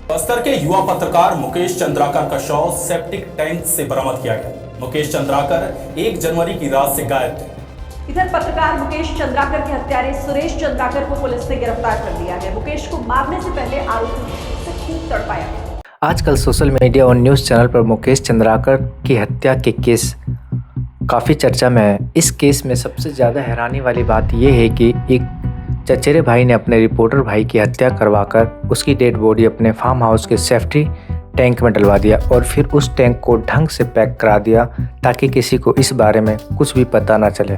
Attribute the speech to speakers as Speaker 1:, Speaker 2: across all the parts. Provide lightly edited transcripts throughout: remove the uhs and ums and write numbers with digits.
Speaker 1: बस्तर के युवा पत्रकार मुकेश चंद्राकर का शव सेप्टिक टैंक से बरामद किया गया। मुकेश चंद्राकर 1 जनवरी की रात से गायब थे।
Speaker 2: इधर पत्रकार मुकेश चंद्राकर के हत्यारे सुरेश चंद्राकर को पुलिस ने गिरफ्तार कर लिया है। मुकेश को मारने से पहले आरोपी से खूब तड़पाया।
Speaker 3: आजकल सोशल मीडिया और न्यूज़ चैनल पर मुकेश चंद्राकर की हत्या के केस काफ़ी चर्चा में है। इस केस में सबसे ज़्यादा हैरानी वाली बात यह है कि एक चचेरे भाई ने अपने रिपोर्टर भाई की हत्या करवाकर उसकी डेड बॉडी अपने फार्म हाउस के सेफ्टी टैंक में डलवा दिया और फिर उस टैंक को ढंग से पैक करा दिया ताकि किसी को इस बारे में कुछ भी पता ना चले।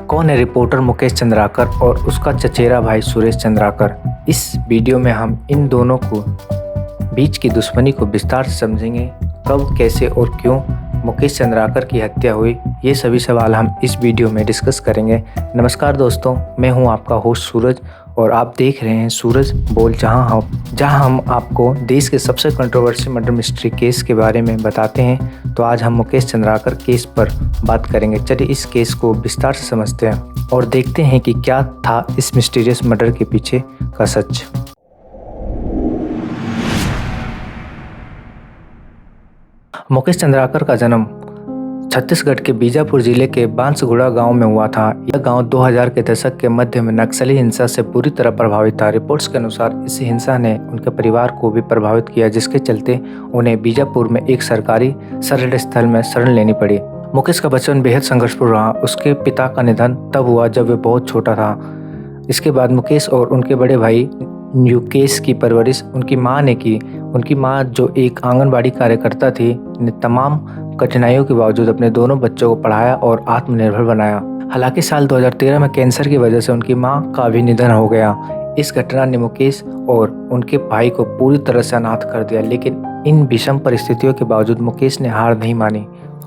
Speaker 3: कौन है रिपोर्टर मुकेश चंद्राकर और उसका चचेरा भाई सुरेश चंद्राकर? इस वीडियो में हम इन दोनों को बीच की दुश्मनी को विस्तार से समझेंगे। कब, कैसे और क्यों मुकेश चंद्राकर की हत्या हुई, ये सभी सवाल हम इस वीडियो में डिस्कस करेंगे। नमस्कार दोस्तों, मैं हूं आपका होस्ट सूरज और आप देख रहे हैं सूरज बोल, जहां हम आपको देश के सबसे कंट्रोवर्सी मर्डर मिस्ट्री केस के बारे में बताते हैं। तो आज हम मुकेश चंद्राकर केस पर बात करेंगे। चलिए इस केस को विस्तार से समझते हैं और देखते हैं कि क्या था इस मिस्टीरियस मर्डर के पीछे का सच। मुकेश चंद्राकर का जन्म छत्तीसगढ़ के बीजापुर जिले के बांसगुड़ा गांव में हुआ था। यह गांव 2000 के दशक के मध्य में नक्सली हिंसा से पूरी तरह प्रभावित था। रिपोर्ट्स के अनुसार इस हिंसा ने उनके परिवार को भी प्रभावित किया, जिसके चलते उन्हें बीजापुर में एक सरकारी शरण स्थल में शरण लेनी पड़ी। मुकेश का बचपन बेहद संघर्षपूर्ण रहा। उसके पिता का निधन तब हुआ जब वे बहुत छोटा था। इसके बाद मुकेश और उनके बड़े भाई युकेश की परवरिश उनकी माँ ने की। उनकी माँ, जो एक आंगनबाड़ी कार्यकर्ता थी, ने तमाम कठिनाइयों के बावजूद अपने दोनों बच्चों को पढ़ाया और आत्मनिर्भर बनाया। हालांकि साल 2013 में कैंसर की वजह से उनकी माँ का भी निधन हो गया। इस घटना ने मुकेश और उनके भाई को पूरी तरह से अनाथ कर दिया, लेकिन इन विषम परिस्थितियों के बावजूद मुकेश ने हार नहीं मानी।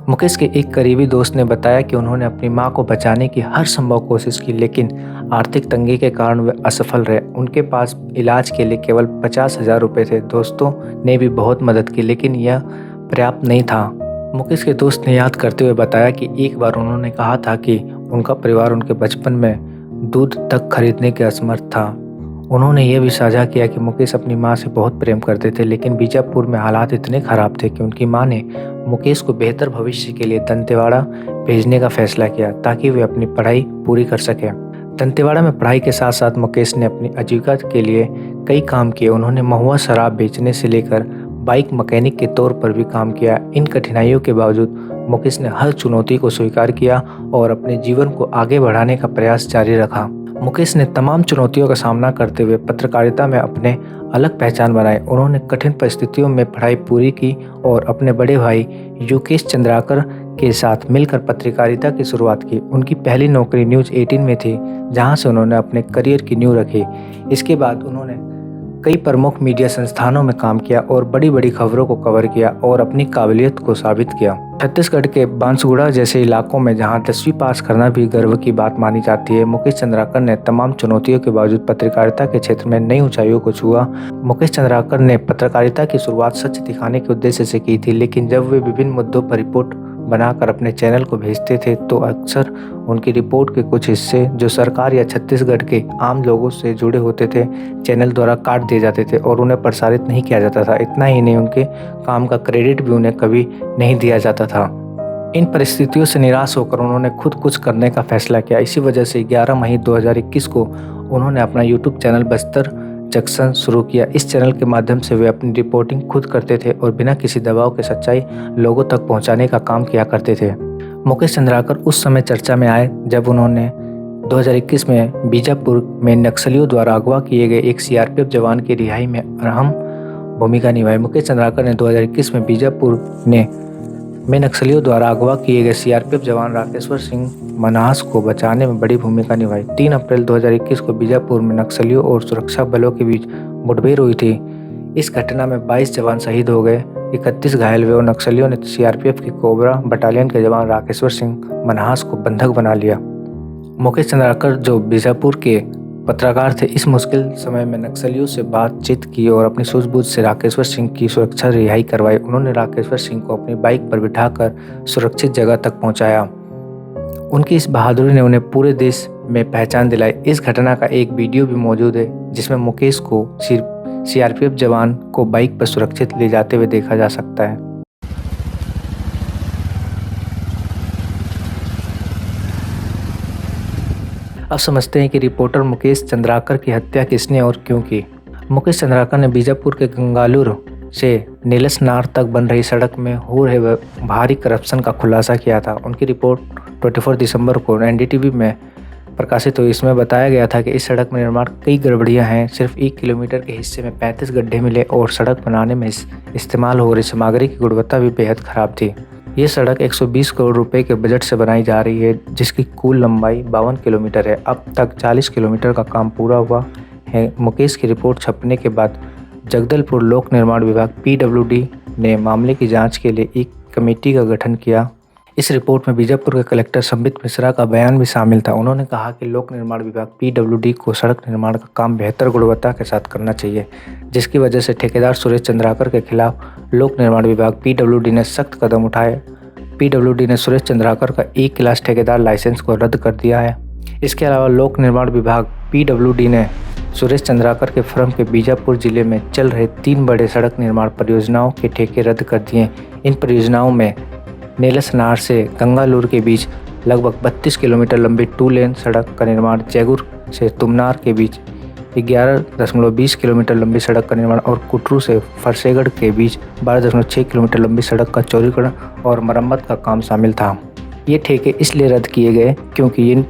Speaker 3: मुकेश के एक करीबी दोस्त ने बताया कि उन्होंने अपनी मां को बचाने की हर संभव कोशिश की, लेकिन आर्थिक तंगी के कारण वे असफल रहे। उनके पास इलाज के लिए केवल 50,000 रुपये थे। दोस्तों ने भी बहुत मदद की, लेकिन यह पर्याप्त नहीं था। मुकेश के दोस्त ने याद करते हुए बताया कि एक बार उन्होंने कहा था कि उनका परिवार उनके बचपन में दूध तक खरीदने के असमर्थ था। उन्होंने यह भी साझा किया कि मुकेश अपनी मां से बहुत प्रेम करते थे, लेकिन बीजापुर में हालात इतने खराब थे कि उनकी मां ने मुकेश को बेहतर भविष्य के लिए दंतेवाड़ा भेजने का फैसला किया ताकि वे अपनी पढ़ाई पूरी कर सकें। दंतेवाड़ा में पढ़ाई के साथ साथ मुकेश ने अपनी आजीविका के लिए कई काम किए। उन्होंने महुआ शराब बेचने से लेकर बाइक मैकेनिक के तौर पर भी काम किया। इन कठिनाइयों के बावजूद मुकेश ने हर चुनौती को स्वीकार किया और अपने जीवन को आगे बढ़ाने का प्रयास जारी रखा। मुकेश ने तमाम चुनौतियों का सामना करते हुए पत्रकारिता में अपने अलग पहचान बनाई। उन्होंने कठिन परिस्थितियों में पढ़ाई पूरी की और अपने बड़े भाई युकेश चंद्राकर के साथ मिलकर पत्रकारिता की शुरुआत की। उनकी पहली नौकरी न्यूज़ 18 में थी, जहां से उन्होंने अपने करियर की नींव रखी। इसके बाद उन्होंने कई प्रमुख मीडिया संस्थानों में काम किया और बड़ी बड़ी खबरों को कवर किया और अपनी काबिलियत को साबित किया। छत्तीसगढ़ के बांसगुड़ा जैसे इलाकों में जहां 10वीं पास करना भी गर्व की बात मानी जाती है, मुकेश चंद्राकर ने तमाम चुनौतियों के बावजूद पत्रकारिता के क्षेत्र में नई ऊंचाइयों को छुआ। मुकेश चंद्राकर ने पत्रकारिता की शुरुआत सच दिखाने के उद्देश्य से की थी, लेकिन जब वे विभिन्न मुद्दों पर रिपोर्ट बनाकर अपने चैनल को भेजते थे तो अक्सर उनकी रिपोर्ट के कुछ हिस्से जो सरकार या छत्तीसगढ़ के आम लोगों से जुड़े होते थे, चैनल द्वारा काट दिए जाते थे और उन्हें प्रसारित नहीं किया जाता था। इतना ही नहीं, उनके काम का क्रेडिट भी उन्हें कभी नहीं दिया जाता था। इन परिस्थितियों से निराश होकर उन्होंने खुद कुछ करने का फैसला किया। इसी वजह से 11 मई 2021 को उन्होंने अपना यूट्यूब चैनल बस्तर जंक्शन शुरू किया। इस चैनल के माध्यम से वे अपनी रिपोर्टिंग खुद करते थे और बिना किसी दबाव के सच्चाई लोगों तक पहुंचाने का काम किया करते थे। मुकेश चंद्राकर उस समय चर्चा में आए जब उन्होंने 2021 में बीजापुर में नक्सलियों द्वारा अगवा किए गए एक सीआरपीएफ जवान की रिहाई में अहम भूमिका निभाई। मुकेश चंद्राकर ने 2021 में बीजापुर में नक्सलियों द्वारा अगवा किए गए सीआरपीएफ जवान राकेश्वर सिंह मन्हास को बचाने में बड़ी भूमिका निभाई। 3 अप्रैल 2021 को बीजापुर में नक्सलियों और सुरक्षा बलों के बीच मुठभेड़ हुई थी। इस घटना में 22 जवान शहीद हो गए, 31 घायल हुए और नक्सलियों ने सीआरपीएफ की कोबरा बटालियन के जवान राकेश्वर सिंह मन्हास को बंधक बना लिया। मुकेश चंद्राकर, जो बीजापुर के पत्रकार थे, इस मुश्किल समय में नक्सलियों से बातचीत की और अपनी सूझबूझ से राकेश्वर सिंह की सुरक्षा रिहाई करवाई। उन्होंने राकेश्वर सिंह को अपनी बाइक पर बिठाकर सुरक्षित जगह तक पहुंचाया। उनकी इस बहादुरी ने उन्हें पूरे देश में पहचान दिलाई। इस घटना का एक वीडियो भी मौजूद है जिसमें मुकेश को सीआरपीएफ जवान को बाइक पर सुरक्षित ले जाते हुए देखा जा सकता है। अब समझते हैं कि रिपोर्टर मुकेश चंद्राकर की हत्या किसने और क्यों की। मुकेश चंद्राकर ने बीजापुर के गंगालूर से नीलसनार तक बन रही सड़क में हो रहे भारी करप्शन का खुलासा किया था। उनकी रिपोर्ट 24 दिसंबर को एनडीटीवी में प्रकाशित हुई। इसमें बताया गया था कि इस सड़क में निर्माण कई गड़बड़ियां हैं। सिर्फ 1 किलोमीटर के हिस्से में 35 गड्ढे मिले और सड़क बनाने में इस्तेमाल हो रही सामग्री की गुणवत्ता भी बेहद खराब थी। ये सड़क 120 करोड़ रुपए के बजट से बनाई जा रही है, जिसकी कुल लंबाई 52 किलोमीटर है। अब तक 40 किलोमीटर का काम पूरा हुआ है। मुकेश की रिपोर्ट छपने के बाद जगदलपुर लोक निर्माण विभाग PWD ने मामले की जांच के लिए एक कमेटी का गठन किया। इस रिपोर्ट में बीजापुर के कलेक्टर संबित मिश्रा का बयान भी शामिल था। उन्होंने कहा कि लोक निर्माण विभाग PWD को सड़क निर्माण का काम बेहतर गुणवत्ता के साथ करना चाहिए, जिसकी वजह से ठेकेदार सुरेश चंद्राकर के खिलाफ लोक निर्माण विभाग PWD ने सख्त कदम उठाए। PWD ने सुरेश चंद्राकर का एक क्लास ठेकेदार लाइसेंस को रद्द कर दिया है। इसके अलावा लोक निर्माण विभाग PWD ने सुरेश चंद्राकर के फर्म के बीजापुर जिले में चल रहे 3 बड़े सड़क निर्माण परियोजनाओं के ठेके रद्द कर दिए। इन परियोजनाओं में नीलसनार से गंगालूर के बीच लगभग 32 किलोमीटर लंबी 2 लेन सड़क का निर्माण, जयगुर से तुमनार के बीच 11.20 किलोमीटर लंबी सड़क का निर्माण और कुटरू से फरसेगढ़ के बीच 12.6 किलोमीटर लंबी सड़क का चौड़ीकरण और मरम्मत का काम शामिल था। ये ठेके इसलिए रद्द किए गए क्योंकि इन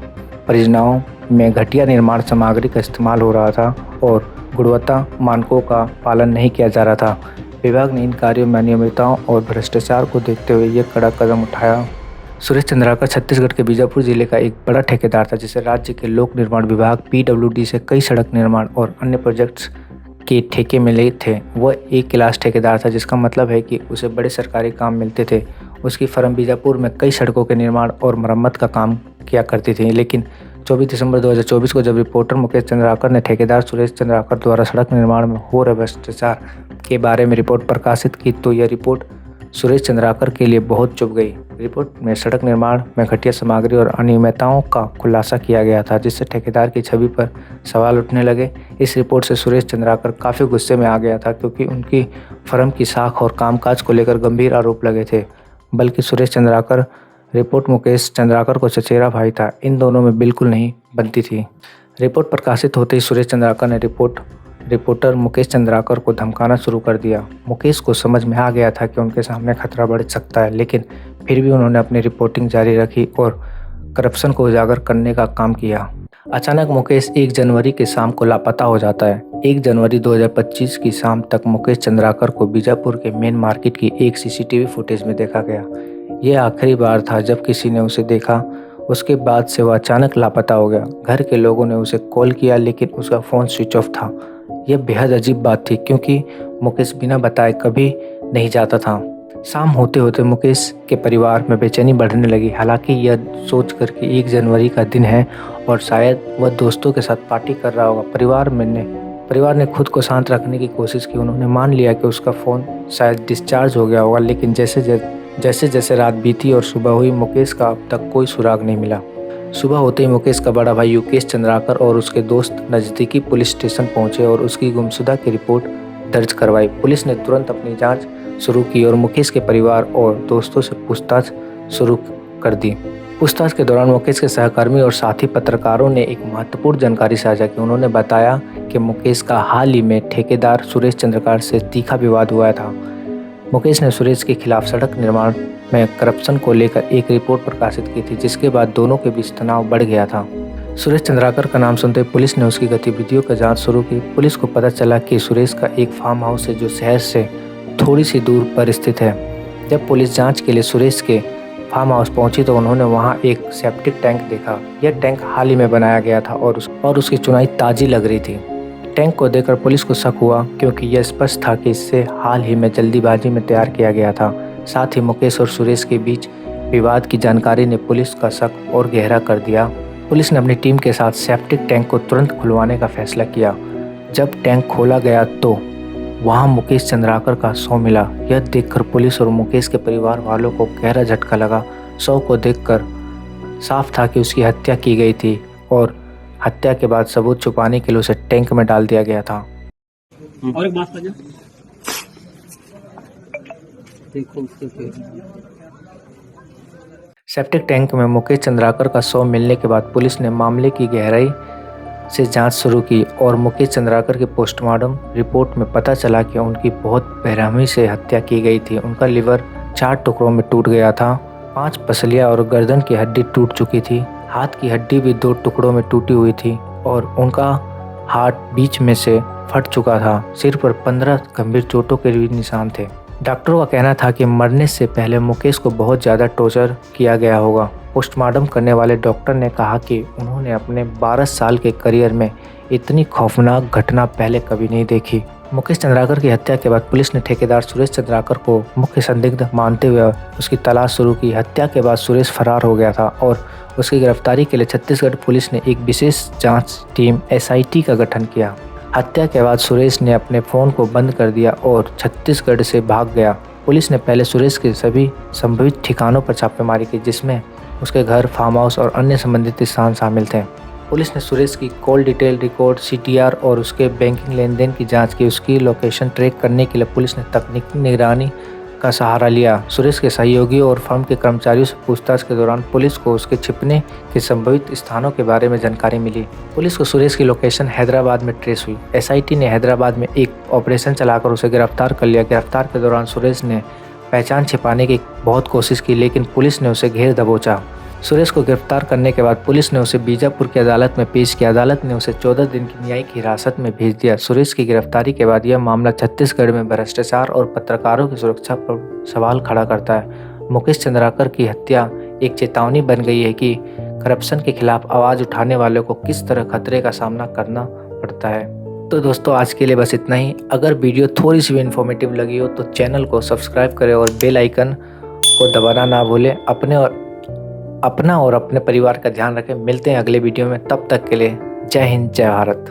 Speaker 3: परियोजनाओं में घटिया निर्माण सामग्री का इस्तेमाल हो रहा था और गुणवत्ता मानकों का पालन नहीं किया जा रहा था। विभाग ने इन कार्यों में अनियमितताओं और भ्रष्टाचार को देखते हुए ये कड़ा कदम उठाया। सुरेश चंद्राकर छत्तीसगढ़ के बीजापुर जिले का एक बड़ा ठेकेदार था, जिसे राज्य के लोक निर्माण विभाग PWD से कई सड़क निर्माण और अन्य प्रोजेक्ट्स के ठेके मिले थे। वह एक क्लास ठेकेदार था, जिसका मतलब है कि उसे बड़े सरकारी काम मिलते थे। उसकी फर्म बीजापुर में कई सड़कों के निर्माण और मरम्मत का काम किया करती थी। लेकिन 24 दिसंबर 2024 को जब रिपोर्टर मुकेश चंद्राकर ने ठेकेदार सुरेश चंद्राकर द्वारा सड़क निर्माण में हो रहे भ्रष्टाचार के बारे में रिपोर्ट प्रकाशित की, तो यह रिपोर्ट सुरेश चंद्राकर के लिए बहुत चुभ गई। रिपोर्ट में सड़क निर्माण में घटिया सामग्री और अनियमितताओं का खुलासा किया गया था, जिससे ठेकेदार की छवि पर सवाल उठने लगे। इस रिपोर्ट से सुरेश चंद्राकर काफ़ी गुस्से में आ गया था, क्योंकि उनकी फर्म की साख और कामकाज को लेकर गंभीर आरोप लगे थे। बल्कि सुरेश चंद्राकर रिपोर्ट मुकेश चंद्राकर को चचेरा भाई था। इन दोनों में बिल्कुल नहीं बनती थी। रिपोर्ट प्रकाशित होते ही सुरेश चंद्राकर ने रिपोर्टर मुकेश चंद्राकर को धमकाना शुरू कर दिया। मुकेश को समझ में आ गया था कि उनके सामने खतरा बढ़ सकता है, लेकिन फिर भी उन्होंने अपनी रिपोर्टिंग जारी रखी और करप्शन को उजागर करने का काम किया। अचानक मुकेश 1 जनवरी की शाम को लापता हो जाता है। 1 जनवरी 2025 की शाम तक मुकेश चंद्राकर को बीजापुर के मेन मार्केट की एक CCTV फुटेज में देखा गया। यह आखिरी बार था जब किसी ने उसे देखा। उसके बाद से वह अचानक लापता हो गया। घर के लोगों ने उसे कॉल किया, लेकिन उसका फ़ोन स्विच ऑफ था। यह बेहद अजीब बात थी, क्योंकि मुकेश बिना बताए कभी नहीं जाता था। शाम होते होते मुकेश के परिवार में बेचैनी बढ़ने लगी। हालांकि यह सोच कर कि 1 जनवरी का दिन है और शायद वह दोस्तों के साथ पार्टी कर रहा होगा, परिवार ने खुद को शांत रखने की कोशिश की। उन्होंने मान लिया कि उसका फ़ोन शायद डिस्चार्ज हो गया होगा। लेकिन जैसे जैसे रात बीती और सुबह हुई, मुकेश का अब तक कोई सुराग नहीं मिला। सुबह होते ही मुकेश का बड़ा भाई युकेश चंद्राकर और उसके दोस्त नज़दीकी पुलिस स्टेशन पहुंचे और उसकी गुमशुदा की रिपोर्ट दर्ज करवाई। पुलिस ने तुरंत अपनी जांच शुरू की और मुकेश के परिवार और दोस्तों से पूछताछ शुरू कर दी। पूछताछ के दौरान मुकेश के सहकर्मी और साथी पत्रकारों ने एक महत्वपूर्ण जानकारी साझा की। उन्होंने बताया कि मुकेश का हाल ही में ठेकेदार सुरेश चंद्राकर से तीखा विवाद हुआ था। मुकेश ने सुरेश के खिलाफ सड़क निर्माण में करप्शन को लेकर एक रिपोर्ट प्रकाशित की थी, जिसके बाद दोनों के बीच तनाव बढ़ गया था। सुरेश चंद्राकर का नाम सुनते पुलिस ने उसकी गतिविधियों का जांच शुरू की। पुलिस को पता चला कि सुरेश का एक फार्म हाउस है, जो शहर से थोड़ी सी दूर पर स्थित है। जब पुलिस जांच के लिए सुरेश के फार्म हाउस पहुंची, तो उन्होंने वहां एक सेप्टिक टैंक देखा। यह टैंक हाल ही में बनाया गया था और उसकी चुनाई ताज़ी लग रही थी। टैंक को देखकर पुलिस को शक हुआ, क्योंकि यह स्पष्ट था कि इसे हाल ही में जल्दीबाजी में तैयार किया गया था। साथ ही मुकेश और सुरेश के बीच विवाद की जानकारी ने पुलिस का शक और गहरा कर दिया। पुलिस ने अपनी टीम के साथ सेप्टिक टैंक को तुरंत खुलवाने का फैसला किया। जब टैंक खोला गया तो वहां मुकेश चंद्राकर का शव मिला। यह देखकर पुलिस और मुकेश के परिवार वालों को गहरा झटका लगा। शव को देखकर साफ था कि उसकी हत्या की गई थी और हत्या के बाद सबूत छुपाने के लिए उसे टैंक में डाल दिया गया था।
Speaker 4: और एक बात जो देखो उसके फिर
Speaker 3: सेप्टिक टैंक में मुकेश चंद्राकर का शव मिलने के बाद पुलिस ने मामले की गहराई से जांच शुरू की और मुकेश चंद्राकर के पोस्टमार्टम रिपोर्ट में पता चला कि उनकी बहुत बेरहमी से हत्या की गई थी। उनका लिवर 4 टुकड़ों में टूट गया था, 5 पसलियां और गर्दन की हड्डी टूट चुकी थी, हाथ की हड्डी भी 2 टुकड़ों में टूटी हुई थी और उनका हाथ बीच में से फट चुका था। सिर पर 15 गंभीर चोटों के भी निशान थे। डॉक्टरों का कहना था कि मरने से पहले मुकेश को बहुत ज़्यादा टॉर्चर किया गया होगा। पोस्टमार्टम करने वाले डॉक्टर ने कहा कि उन्होंने अपने 12 साल के करियर में इतनी खौफनाक घटना पहले कभी नहीं देखी। मुकेश चंद्राकर की हत्या के बाद पुलिस ने ठेकेदार सुरेश चंद्राकर को मुख्य संदिग्ध मानते हुए उसकी तलाश शुरू की। हत्या के बाद सुरेश फरार हो गया था और उसकी गिरफ्तारी के लिए छत्तीसगढ़ पुलिस ने एक विशेष जाँच टीम SIT का गठन किया। हत्या के बाद सुरेश ने अपने फ़ोन को बंद कर दिया और छत्तीसगढ़ से भाग गया। पुलिस ने पहले सुरेश के सभी संभावित ठिकानों पर छापेमारी की, जिसमें उसके घर, फार्म हाउस और अन्य संबंधित स्थान शामिल थे। पुलिस ने सुरेश की कॉल डिटेल रिकॉर्ड, CTR और उसके बैंकिंग लेन देन की जांच की। उसकी लोकेशन ट्रैक करने के लिए पुलिस ने तकनीकी निगरानी का सहारा लिया। सुरेश के सहयोगियों और फर्म के कर्मचारियों से पूछताछ के दौरान पुलिस को उसके छिपने के संभावित स्थानों के बारे में जानकारी मिली। पुलिस को सुरेश की लोकेशन हैदराबाद में ट्रेस हुई। SIT ने हैदराबाद में एक ऑपरेशन चलाकर उसे गिरफ्तार कर लिया। गिरफ्तार के दौरान सुरेश ने पहचान छिपाने की बहुत कोशिश की, लेकिन पुलिस ने उसे घेर दबोचा। सुरेश को गिरफ्तार करने के बाद पुलिस ने उसे बीजापुर की अदालत में पेश किया। अदालत ने उसे 14 दिन की न्यायिक हिरासत में भेज दिया। सुरेश की गिरफ्तारी के बाद यह मामला छत्तीसगढ़ में भ्रष्टाचार और पत्रकारों की सुरक्षा पर सवाल खड़ा करता है। मुकेश चंद्राकर की हत्या एक चेतावनी बन गई है कि करप्शन के खिलाफ आवाज़ उठाने वालों को किस तरह खतरे का सामना करना पड़ता है। तो दोस्तों, आज के लिए बस इतना ही। अगर वीडियो थोड़ी सी भी इन्फॉर्मेटिव लगी हो तो चैनल को सब्सक्राइब करें और बेल आइकन को दबाना ना भूलें। अपना और अपने परिवार का ध्यान रखें। मिलते हैं अगले वीडियो में, तब तक के लिए जय हिंद, जय भारत।